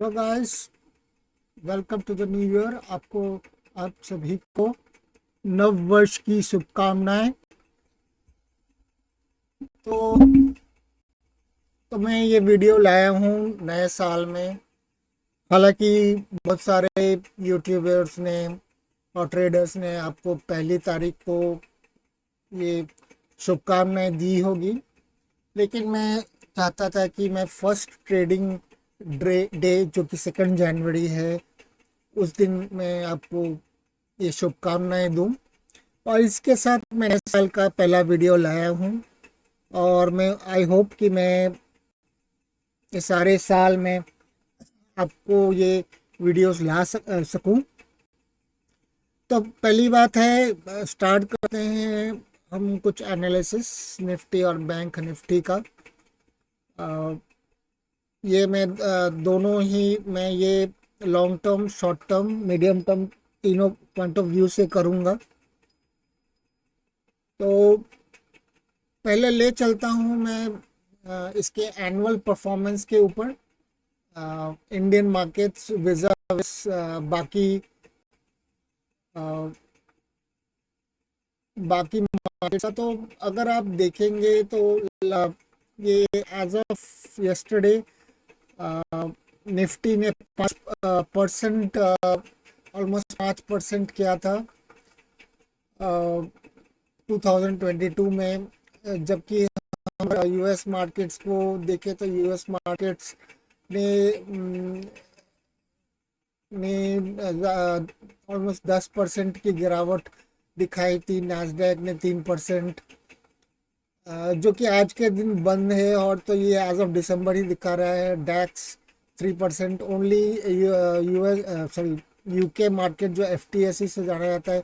तो guys, welcome to the new year. आप सभी को नव वर्ष की शुभकामनाएं। तो मैं ये वीडियो लाया हूँ नए साल में। हालांकि बहुत सारे यूट्यूबर्स ने और ट्रेडर्स ने आपको पहली तारीख को ये शुभकामनाएं दी होगी, लेकिन मैं चाहता था कि मैं फर्स्ट ट्रेडिंग डे जो कि 2 जनवरी है, उस दिन मैं आपको ये शुभकामनाएं दूं। और इसके साथ मैं नए साल का पहला वीडियो लाया हूँ, और मैं आई होप कि मैं इस सारे साल में आपको ये वीडियोस सकूं। तो पहली बात है, स्टार्ट करते हैं हम कुछ एनालिसिस निफ्टी और बैंक निफ्टी का। अ, ये मैं दोनों ही मैं ये long term, short term, medium term, तीनों पॉइंट ऑफ व्यू से करूँगा। तो पहले ले चलता हूँ मैं इसके एनुअल परफॉर्मेंस के ऊपर। इंडियन मार्केट्स विज़ाविस अ, बाकी मार्केट्स। तो अगर आप देखेंगे तो ये एज ऑफ यस्टरडे निफ्टी ने 5% ऑलमोस्ट 5% किया था 2022 में। जबकि हम यूएस मार्केट्स को देखें तो यूएस मार्केट्स ने ऑलमोस्ट 10% की गिरावट दिखाई थी। नैस्डैक ने 3%, जो कि आज के दिन बंद है, और तो ये एज ऑफ दिसंबर ही दिखा रहा है। डैक्स 3% only. US sorry UK market जो एफटीएसई से जाना जाता है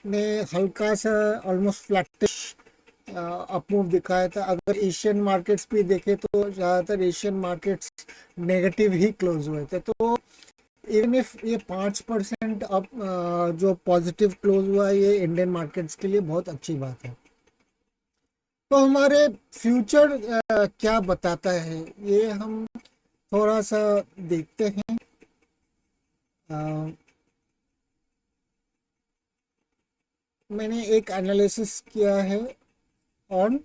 ने हल्का सा ऑलमोस्ट फ्लैटिश अप मूव दिखाया था। अगर एशियन मार्केट्स भी देखें तो ज़्यादातर एशियन मार्केट्स नेगेटिव ही क्लोज हुए थे। तो इवन इफ ये 5% अप जो पॉजिटिव क्लोज हुआ, ये इंडियन मार्केट्स के लिए बहुत अच्छी बात है। तो हमारे फ्यूचर क्या बताता है, ये हम थोड़ा सा देखते हैं। अ, मैंने एक एनालिसिस किया है ऑन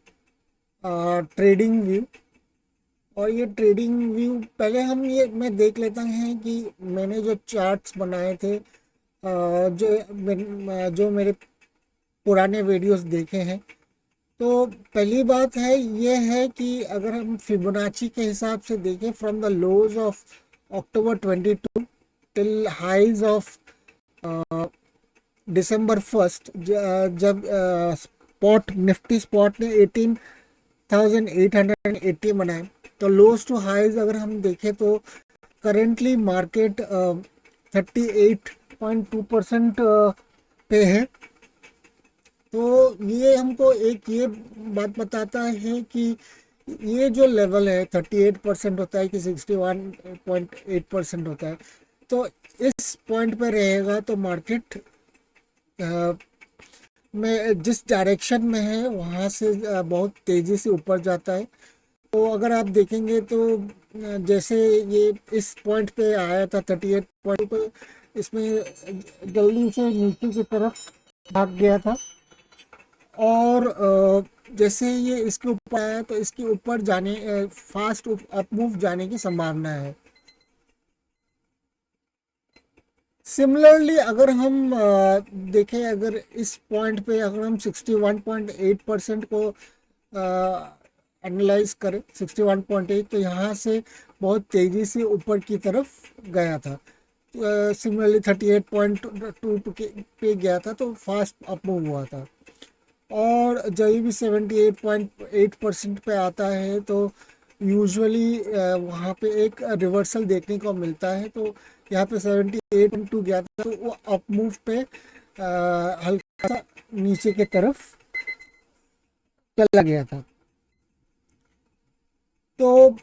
ट्रेडिंग व्यू। और ये ट्रेडिंग व्यू पहले हम ये मैं देख लेता हैं कि मैंने जो चार्ट्स बनाए थे, जो मेरे पुराने वीडियोस देखे हैं। तो पहली बात है ये है कि अगर हम फिबोनाची के हिसाब से देखें, from the lows of October 22 till highs of December 1, जब स्पॉट निफ्टी स्पॉट ने 18,880 बनाए। तो लोज टू हाइज अगर हम देखें तो करेंटली मार्केट 38.2% पे है। तो ये हमको एक ये बात बताता है कि ये जो लेवल है 38% होता है कि 61.8% होता है। तो इस पॉइंट पे रहेगा तो मार्केट में जिस डायरेक्शन में है वहाँ से बहुत तेज़ी से ऊपर जाता है। तो अगर आप देखेंगे तो जैसे ये इस पॉइंट पे आया था 38 पॉइंट पे, इसमें जल्दी से नीचे की तरफ भाग गया था। और जैसे ये इसके ऊपर आया तो इसके ऊपर जाने फास्ट अप मूव जाने की संभावना है। सिमिलरली अगर हम देखें, अगर इस पॉइंट पे अगर हम 61.8% को एनालाइज करें, 61.8, तो यहाँ से बहुत तेज़ी से ऊपर की तरफ गया था। सिमिलरली 38.2 पे गया था तो फास्ट अप मूव हुआ था। और जब भी 78.8% पे आता है तो यूजुअली वहाँ पे एक रिवर्सल देखने को मिलता है। तो यहाँ पे 78.2 गया था तो वो अप मूव पे हल्का सा नीचे की तरफ चला गया था। तो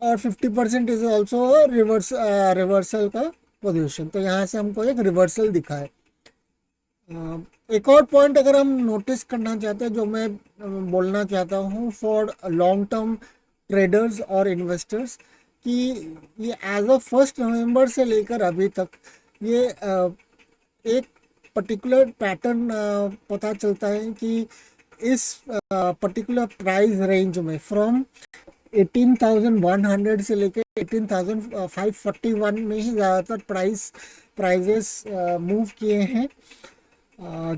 और 50% इज ऑल्सो रिवर्सल का पोजीशन। तो यहाँ से हमको एक रिवर्सल दिखा है। एक और पॉइंट अगर हम नोटिस करना चाहते हैं, जो मैं बोलना चाहता हूँ फॉर लॉन्ग टर्म ट्रेडर्स और इन्वेस्टर्स, कि ये एज ऑफ 1 नवंबर से लेकर अभी तक ये एक पर्टिकुलर पैटर्न पता चलता है कि इस पर्टिकुलर प्राइस रेंज में फ्रॉम 18,100 से लेकर 18,541 में ही ज़्यादातर प्राइजेस मूव किए हैं।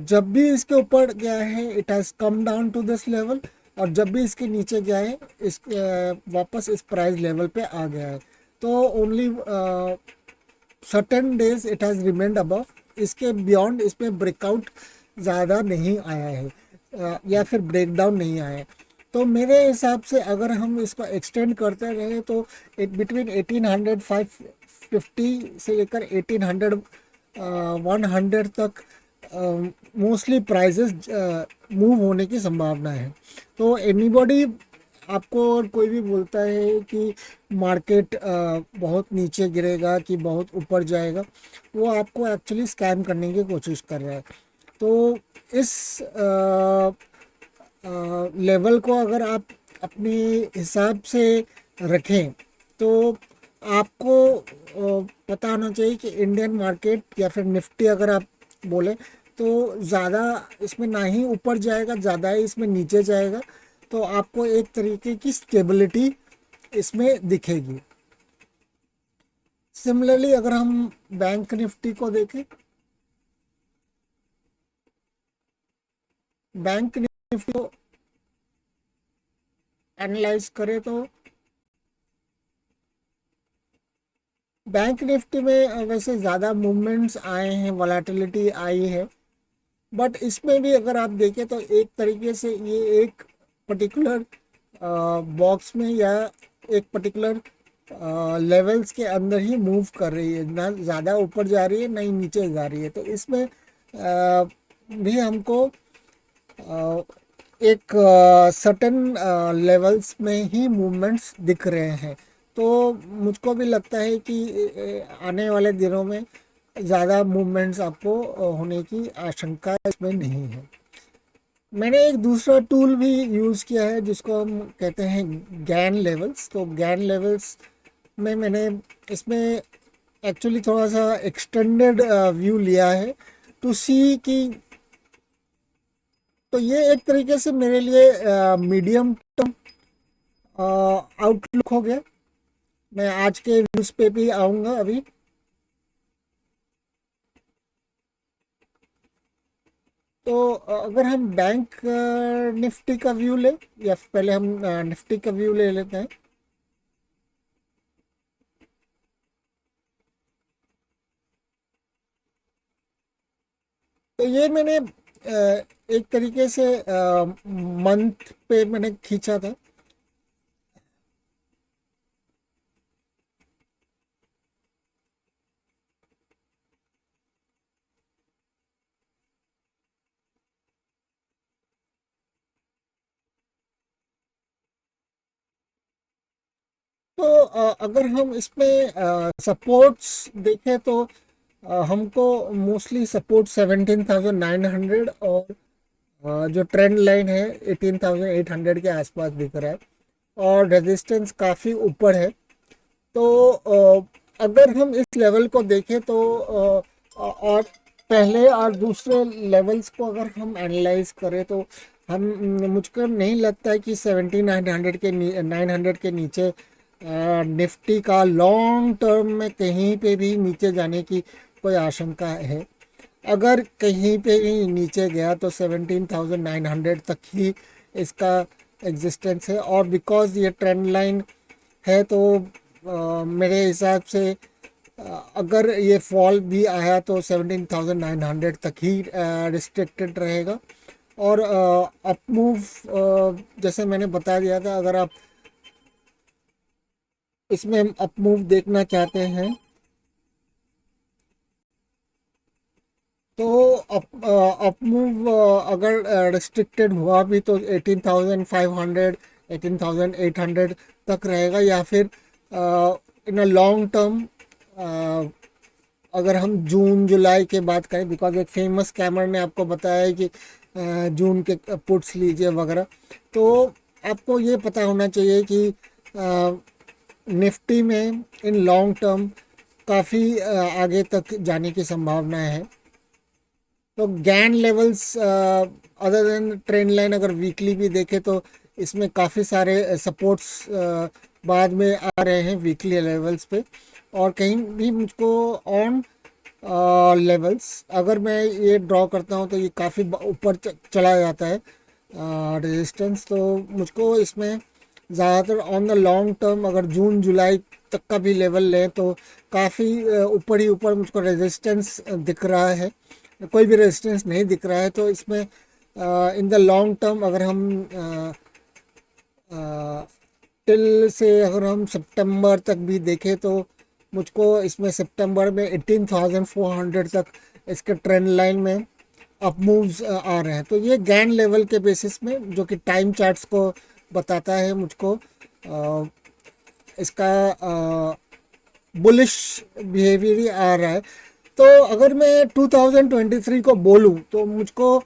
जब भी इसके ऊपर गया है it has come down to this level, और जब भी इसके नीचे गया है इस वापस इस प्राइस लेवल पे आ गया है। तो only certain days it has remained above, इसके बियॉन्ड इसमें ब्रेकआउट ज़्यादा नहीं आया है या फिर ब्रेकडाउन नहीं आया है। तो मेरे हिसाब से अगर हम इसको एक्सटेंड करते रहे तो बिटवीन 1800 से लेकर 100 तक मोस्टली प्राइजेस मूव होने की संभावना है। तो एनीबॉडी आपको और कोई भी बोलता है कि मार्केट बहुत नीचे गिरेगा कि बहुत ऊपर जाएगा, वो आपको एक्चुअली स्कैम करने की कोशिश कर रहा है। तो इस लेवल को अगर आप अपने हिसाब से रखें तो आपको पता होना चाहिए कि इंडियन मार्केट या फिर निफ्टी अगर आप बोले तो ज़्यादा इसमें ना ही ऊपर जाएगा, ज़्यादा ही इसमें नीचे जाएगा। तो आपको एक तरीके की स्टेबिलिटी इसमें दिखेगी। सिमिलरली अगर हम बैंक निफ्टी को देखें, बैंक निफ्टी को एनालाइज करें तो बैंक निफ्टी में वैसे ज़्यादा मूवमेंट्स आए हैं, वॉलेटिलिटी आई है, बट इसमें भी अगर आप देखें तो एक तरीके से ये एक पर्टिकुलर बॉक्स में या एक पर्टिकुलर लेवल्स के अंदर ही मूव कर रही है, ना ज़्यादा ऊपर जा रही है ना ही नीचे जा रही है। तो इसमें भी हमको एक सर्टेन लेवल्स में ही मूवमेंट्स दिख रहे हैं। तो मुझको भी लगता है कि आने वाले दिनों में ज़्यादा मूवमेंट्स आपको होने की आशंका इसमें नहीं है। मैंने एक दूसरा टूल भी यूज़ किया है जिसको हम कहते हैं गैन लेवल्स। तो गैन लेवल्स में मैंने इसमें एक्चुअली थोड़ा सा एक्सटेंडेड व्यू लिया है टू सी कि, तो ये एक तरीके से मेरे लिए मीडियम टर्म आउटलुक हो गया। मैं आज के व्यूज़ पे भी आऊँगा अभी। तो अगर हम बैंक निफ्टी का व्यू ले या पहले हम निफ्टी का व्यू ले लेते हैं। तो ये मैंने एक तरीके से मंथ पे मैंने खींचा था। तो अगर हम इसमें सपोर्ट्स देखें तो हमको मोस्टली सपोर्ट 17,900 और जो ट्रेंड लाइन है 18,800 के आसपास दिख रहा है, और रेजिस्टेंस काफ़ी ऊपर है। तो अगर हम इस लेवल को देखें तो और पहले और दूसरे लेवल्स को अगर हम एनालाइज करें तो हम मुझको नहीं लगता है कि 17,900 के नीचे निफ्टी का लॉन्ग टर्म में कहीं पे भी नीचे जाने की कोई आशंका है। अगर कहीं पे भी नीचे गया तो 17,900 तक ही इसका एग्जिस्टेंस है, और बिकॉज ये ट्रेंड लाइन है तो मेरे हिसाब से अगर ये फॉल भी आया तो 17,900 तक ही रिस्ट्रिक्टेड रहेगा। और अप मूव जैसे मैंने बता दिया था, अगर आप इसमें अप मूव देखना चाहते हैं तो अप मूव अगर रिस्ट्रिक्टेड हुआ भी तो 18,500 18,800 तक रहेगा, या फिर इन अ लॉन्ग टर्म अगर हम जून जुलाई के बात करें, बिकॉज एक फेमस स्कैमर ने आपको बताया है कि जून के पुट्स लीजिए वगैरह। तो आपको ये पता होना चाहिए कि निफ्टी में इन लॉन्ग टर्म काफ़ी आगे तक जाने की संभावना है। तो Gann levels other than trend line अगर वीकली भी देखें तो इसमें काफ़ी सारे सपोर्ट्स बाद में आ रहे हैं वीकली लेवल्स पे। और कहीं भी मुझको ऑन लेवल्स अगर मैं ये ड्रॉ करता हूँ तो ये काफ़ी ऊपर चला जाता है रेजिस्टेंस। तो मुझको इसमें ज़्यादातर ऑन द लॉन्ग टर्म अगर जून जुलाई तक का भी लेवल लें तो काफ़ी ऊपर ही ऊपर मुझको रेजिस्टेंस दिख रहा है। कोई भी रेजिस्टेंस नहीं दिख रहा है। तो इसमें इन द लॉन्ग टर्म अगर हम टिल से अगर हम सितंबर तक भी देखें तो मुझको इसमें सितंबर में 18,400 तक इसके ट्रेंड लाइन में अप मूव्स आ रहे हैं। तो ये गैन लेवल के बेसिस में जो कि टाइम चार्ट्स को बताता है मुझको इसका बुलिश बिहेवियर ही आ रहा है। तो अगर मैं 2023 को बोलूं तो मुझको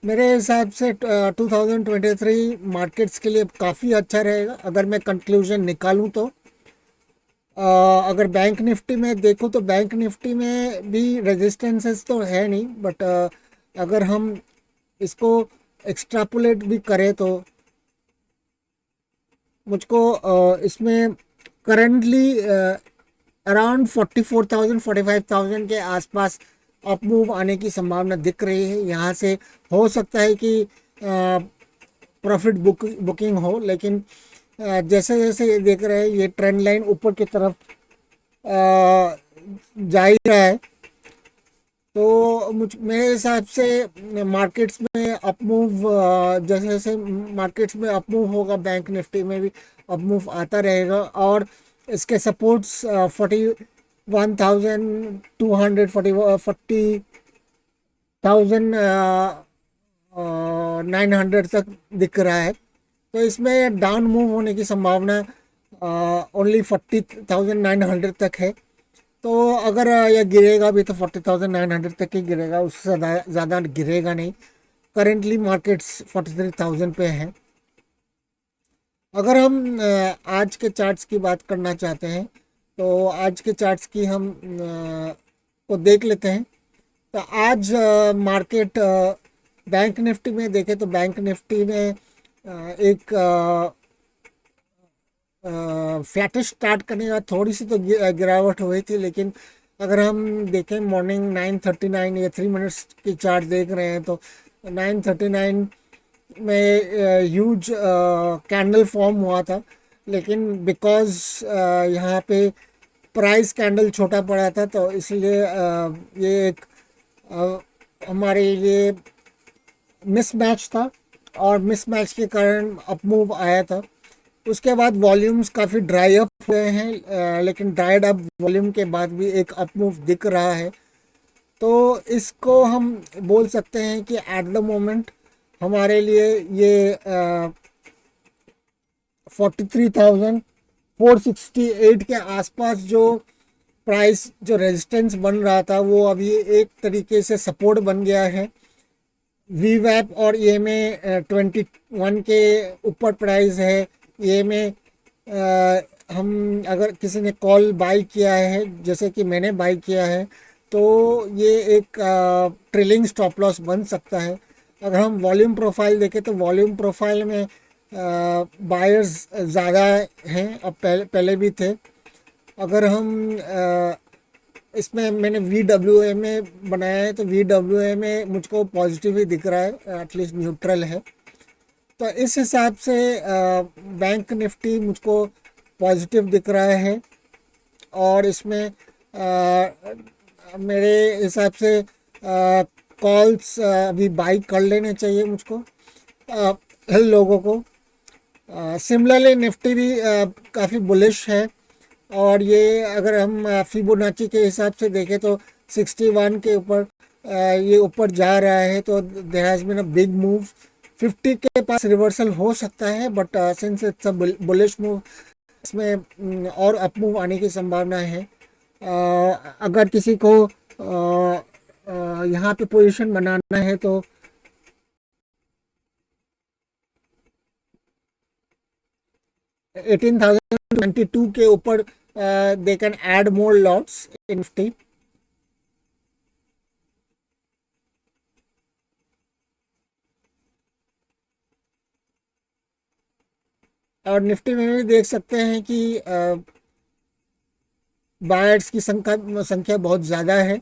मेरे हिसाब से 2023 मार्केट्स के लिए काफ़ी अच्छा रहेगा अगर मैं कंक्लूजन निकालूं तो। अगर बैंक निफ्टी में देखो तो बैंक निफ्टी में भी रेजिस्टेंसेस तो है नहीं, बट अगर हम इसको एक्सट्रापोलेट भी करें तो मुझको इसमें करंटली अराउंड 44,000 45,000 के आसपास अप मूव आने की संभावना दिख रही है। यहाँ से हो सकता है कि प्रॉफिट बुकिंग हो, लेकिन जैसे जैसे ये देख रहे हैं ये ट्रेंड लाइन ऊपर की तरफ जा ही रहा है। तो मेरे हिसाब से मार्केट्स में अप मूव जैसे जैसे मार्केट्स में अप मूव होगा बैंक निफ्टी में भी अप मूव आता रहेगा। और इसके सपोर्ट्स 41,200 40,900 तक दिख रहा है। तो इसमें डाउन मूव होने की संभावना ओनली 40,900 तक है। तो अगर यह गिरेगा भी तो 40,900 तक ही गिरेगा, उससे ज़्यादा गिरेगा नहीं। करेंटली मार्केट्स 43,000 पे हैं। अगर हम आज के चार्ट्स की बात करना चाहते हैं तो आज के चार्ट्स की हम को देख लेते हैं। तो आज मार्केट बैंक निफ्टी में देखें तो बैंक निफ्टी में एक फ्लैटिश स्टार्ट करने के बाद थोड़ी सी तो गिरावट हुई थी, लेकिन अगर हम देखें मॉर्निंग 9:39 या 3 मिनट्स की चार्ट देख रहे हैं तो 9:39 में ह्यूज कैंडल फॉर्म हुआ था। लेकिन बिकॉज यहाँ पे प्राइस कैंडल छोटा पड़ा था तो इसलिए ये एक हमारे लिए मिसमैच था और मिसमैच के कारण अप मूव आया था। उसके बाद वॉल्यूम्स काफ़ी ड्राई अप हुए हैं, लेकिन ड्राइड अप वॉल्यूम के बाद भी एक अप मूव दिख रहा है। तो इसको हम बोल सकते हैं कि एट द मोमेंट हमारे लिए ये 43,468 के आसपास जो प्राइस जो रेजिस्टेंस बन रहा था वो अभी एक तरीके से सपोर्ट बन गया है। वीवैप और ये में 21 के ऊपर प्राइस है। ये में हम अगर किसी ने कॉल बाई किया है जैसे कि मैंने बाई किया है तो ये एक ट्रेलिंग स्टॉप लॉस बन सकता है। अगर हम वॉल्यूम प्रोफाइल देखें तो वॉल्यूम प्रोफाइल में बायर्स ज़्यादा हैं, अब पहले भी थे। अगर हम इसमें मैंने VWA में बनाया है तो VWA में मुझको पॉजिटिव ही दिख रहा है, एटलीस्ट न्यूट्रल है। तो इस हिसाब से बैंक निफ्टी मुझको पॉजिटिव दिख रहा है और इसमें मेरे हिसाब से कॉल्स अभी बाई कर लेने चाहिए मुझको लोगों को। सिमिलरली निफ्टी भी काफ़ी बुलिश है और ये अगर हम फिबोनाची के हिसाब से देखें तो 61 के ऊपर ये ऊपर जा रहा है। तो there has been a big move. 50 के पास रिवर्सल हो सकता है, but since it's a bullish move इसमें और अप मूव आने की संभावना है। अगर किसी को यहाँ पे पोजीशन बनाना है तो 18,000 22 के ऊपर they can add more lots in Nifty. और निफ्टी में भी देख सकते हैं कि बायर्स की संख्या बहुत ज़्यादा है।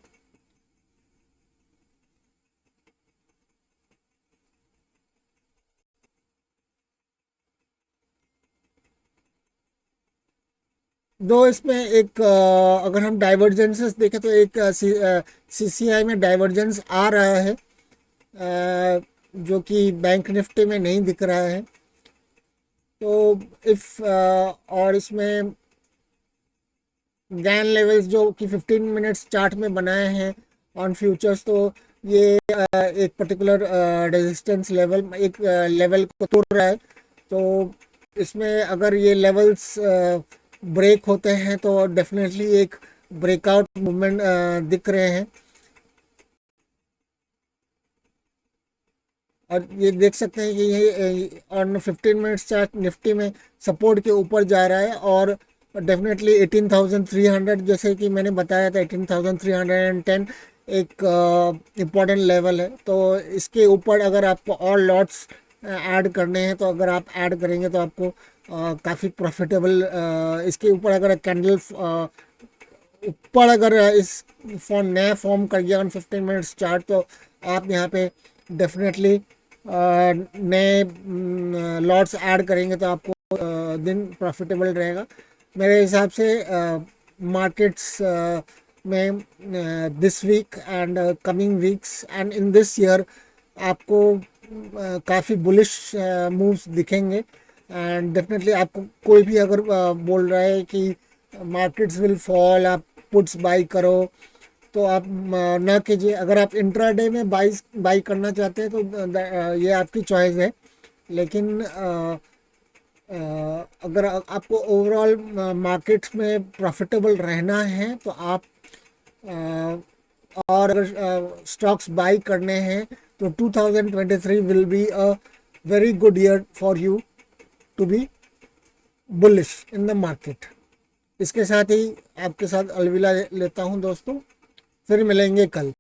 दो इसमें एक अगर हम डाइवर्जेंसेस देखें तो एक सीसीआई में डाइवर्जेंस आ रहा है, जो कि बैंक निफ्टी में नहीं दिख रहा है। तो इफ और इसमें गैन लेवल्स जो कि 15 मिनट्स चार्ट में बनाए हैं ऑन फ्यूचर्स, तो ये एक पर्टिकुलर रेजिस्टेंस लेवल, एक लेवल को तोड़ रहा है। तो इसमें अगर ये लेवल्स ब्रेक होते हैं तो डेफिनेटली एक ब्रेकआउट मूवमेंट दिख रहे हैं। और ये देख सकते हैं कि ये ऑन 15 मिनट्स चार्ट निफ्टी में सपोर्ट के ऊपर जा रहा है, और डेफिनेटली 18,300 जैसे कि मैंने बताया था 18,310 एक इम्पॉर्टेंट लेवल है। तो इसके ऊपर अगर आपको और लॉट्स ऐड करने हैं तो अगर आप ऐड करेंगे तो आपको काफ़ी प्रॉफिटेबल, इसके ऊपर अगर कैंडल ऊपर अगर इस नया फॉर्म कर गया ऑन 15 मिनट्स चार्ट, तो आप यहाँ पे डेफिनेटली नए लॉट्स ऐड करेंगे तो आपको दिन प्रॉफिटेबल रहेगा मेरे हिसाब से। मार्केट्स में this week and coming weeks and in this year आपको काफ़ी बुलिश मूव्स दिखेंगे। एंड डेफिनेटली आपको कोई भी अगर बोल रहा है कि मार्केट्स विल फॉल, आप पुट्स बाई करो, तो आप ना कीजिए। अगर आप इंट्राडे में बाई करना चाहते हैं तो ये आपकी चॉइस है। लेकिन अगर आपको ओवरऑल मार्केट्स में प्रॉफिटेबल रहना है तो आप और अगर स्टॉक्स बाई करने हैं तो 2023 will be a very good year for you to be bullish in the market. इसके साथ ही आपके साथ अलविदा लेता हूं दोस्तों, फिर मिलेंगे कल।